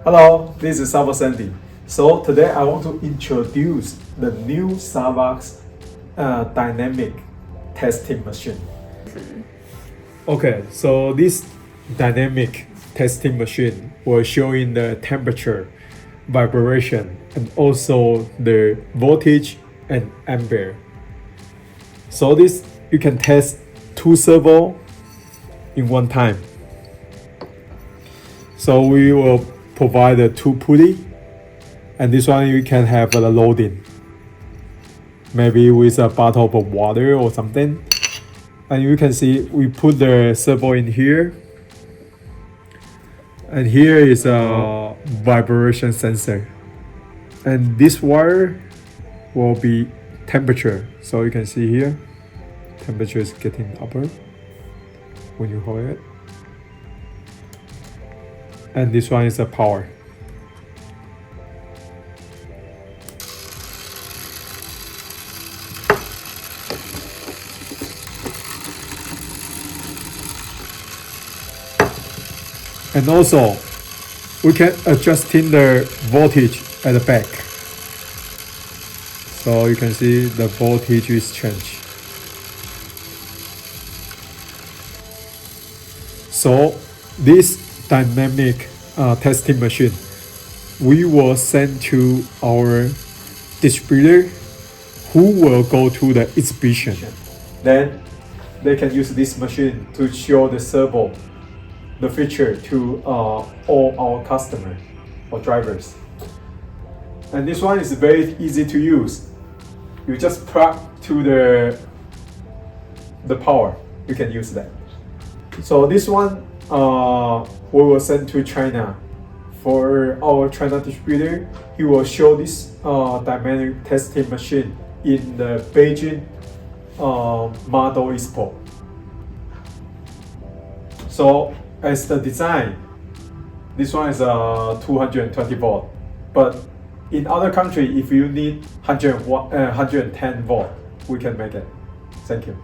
Hello, this is Servo Sandy. So today I want to introduce the new SAVOX dynamic testing machine. Okay, so this dynamic testing machine will show in the temperature, vibration, and also the voltage and ampere. So this you can test two servo in one time. So we will provide the two pulley, and this one you can have the loading, maybe with a bottle of water or something. And you can see we put the servo in here, and here is a vibration sensor, and this wire will be temperature. So you can see here temperature is getting upper when you hold it, and this one is the power. And also, we can adjusting the voltage at the back. So you can see the voltage is changed. So this dynamic testing machine, we will send to our distributor who will go to the exhibition. Then they can use this machine to show the servo, the feature to all our customers or drivers. And this one is very easy to use. You just plug to the power. You can use that. So this one we will send to China. For our China distributor, he will show this dynamic testing machine in the Beijing Model Expo. So as the design, this one is 220 volt, but in other country, if you need 110 volt, we can make it. Thank you.